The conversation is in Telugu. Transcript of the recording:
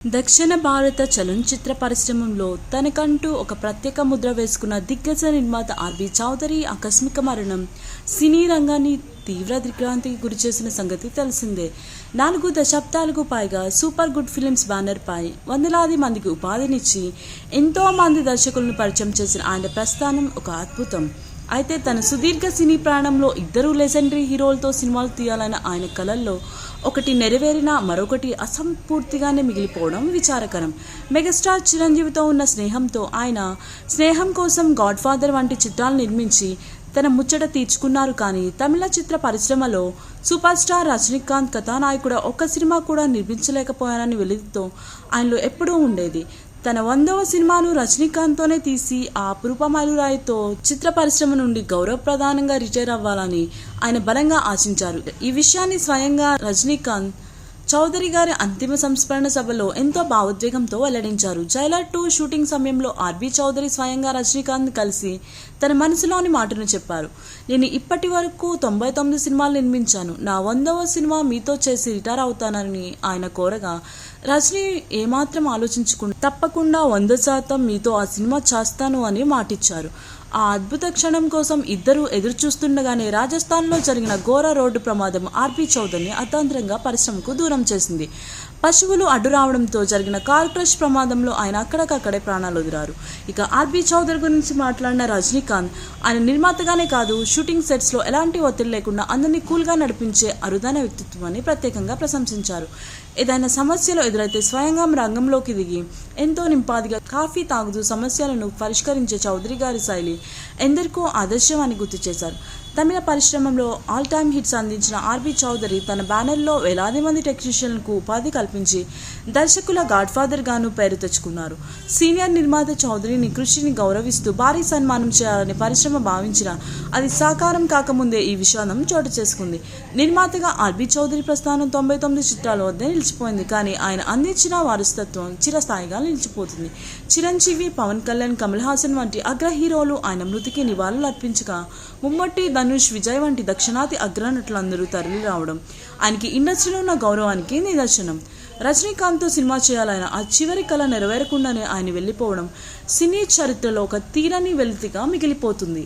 దక్షిణ భారత చలనచిత్ర పరిశ్రమలో తనకంటూ ఒక ప్రత్యేక ముద్ర వేసుకున్న దిగ్గజ నిర్మాత ఆర్బి చౌదరి ఆకస్మిక మరణం సినీ రంగాన్ని తీవ్ర దిగ్భ్రాంతికి గురిచేసిన సంగతి తెలిసిందే. 4 దశాబ్దాలకు పైగా సూపర్ గుడ్ ఫిలిమ్స్ బ్యానర్పై వందలాది మందికి ఉపాధినిచ్చి ఎంతో మంది దర్శకులను పరిచయం చేసిన ఆయన ప్రస్థానం ఒక అద్భుతం. అయితే తన సుదీర్ఘ సినీ ప్రాణంలో 2 లెజెండరీ హీరోలతో సినిమాలు తీయాలన్న ఆయన కలల్లో ఒకటి నెరవేరినా మరొకటి అసంపూర్తిగానే మిగిలిపోవడం విచారకరం. మెగాస్టార్ చిరంజీవితో ఉన్న స్నేహంతో ఆయన స్నేహం కోసం గాడ్ ఫాదర్ వంటి చిత్రాలు నిర్మించి తన ముచ్చట తీర్చుకున్నారు. కానీ తమిళ చిత్ర పరిశ్రమలో సూపర్ స్టార్ రజనీకాంత్ కథానాయకుడు ఒక్క సినిమా కూడా నిర్మించలేకపోయానని వెలితితో ఆయనలో ఎప్పుడూ ఉండేది. తన 100వ సినిమాను రజనీకాంత్తోనే తీసి ఆ అపురూప మైలురాయితో చిత్ర పరిశ్రమ నుండి గౌరవప్రధానంగా రిటైర్ అవ్వాలని ఆయన బలంగా ఆశించారు. ఈ విషయాన్ని స్వయంగా రజనీకాంత్ చౌదరి గారి అంతిమ సంస్మరణ సభలో ఎంతో భావోద్వేగంతో వెల్లడించారు. జైలర్ 2 షూటింగ్ సమయంలో ఆర్బి చౌదరి స్వయంగా రజనీకాంత్ కలిసి తన మనసులోని మాటను చెప్పారు. నేను ఇప్పటి వరకు 99 సినిమాలు నిర్మించాను. నా 100వ సినిమా మీతో చేసి రిటైర్ అవుతానని ఆయన కోరగా రజనీ ఏమాత్రం ఆలోచించకుండా తప్పకుండా 100% మీతో ఆ సినిమా చేస్తాను అని మాటిచ్చారు. ఆ అద్భుత క్షణం కోసం ఇద్దరూ ఎదురు చూస్తుండగానే రాజస్థాన్లో జరిగిన ఘోర రోడ్డు ప్రమాదం ఆర్బి చౌదరిని అర్ధాంతరంగా పరిశ్రమకు దూరం చేసింది. పశువులు అడ్డు రావడంతో జరిగిన కార్ క్రష్ ప్రమాదంలో ఆయన అక్కడికక్కడే ప్రాణాలు వదిలారు. ఇక ఆర్బి చౌదరి గురించి మాట్లాడిన రజనీకాంత్ ఆయన నిర్మాతగానే కాదు, షూటింగ్ సెట్స్లో ఎలాంటి ఒత్తిడి లేకుండా అందరినీ కూల్గా నడిపించే అరుదైన వ్యక్తిత్వాన్ని ప్రత్యేకంగా ప్రశంసించారు. ఏదైనా సమస్యలు ఎదురైతే స్వయంగా రంగంలోకి దిగి ఎంతో నింపాదిగా కాఫీ తాగుతూ సమస్యలను పరిష్కరించే చౌదరి గారి శైలి ఎందరికో ఆదర్శం అని గుర్తు చేశారు. తమిళ పరిశ్రమలో ఆల్ టైమ్ హిట్స్ అందించిన ఆర్బి చౌదరి తన బ్యానర్లో వేలాది మంది టెక్నీషియన్లకు ఉపాధి కల్పించి దర్శకుల గాడ్ ఫాదర్ గాను పేరు తెచ్చుకున్నారు. సీనియర్ నిర్మాత చౌదరిని కృషిని గౌరవిస్తూ భారీ సన్మానం చేయాలని పరిశ్రమ భావించిన అది సాకారం కాకముందే ఈ విషాదం చోటు చేసుకుంది. నిర్మాతగా ఆర్బి చౌదరి ప్రస్థానం 99 చిత్రాల వద్ద నిలిచిపోయింది. కానీ ఆయన అందించిన వారసత్వం చిరస్థాయిగా నిలిచిపోతుంది. చిరంజీవి, పవన్ కళ్యాణ్, కమల్ హాసన్ వంటి అగ్ర హీరోలు ఆయన మృతికి నివాళులు అర్పించగా ముమ్మట్టి ధనుష్, విజయ్ వంటి దక్షిణాది అగ్రనటులందరూ తరలి రావడం ఆయనకి ఇండస్ట్రీలో ఉన్న గౌరవానికి నిదర్శనం. రజనీకాంత్తో సినిమా చేయాలన్న ఆ చివరి కళ నెరవేరకుండానే ఆయన వెళ్ళిపోవడం సినీ చరిత్రలో ఒక తీరని వెలితిగా మిగిలిపోతుంది.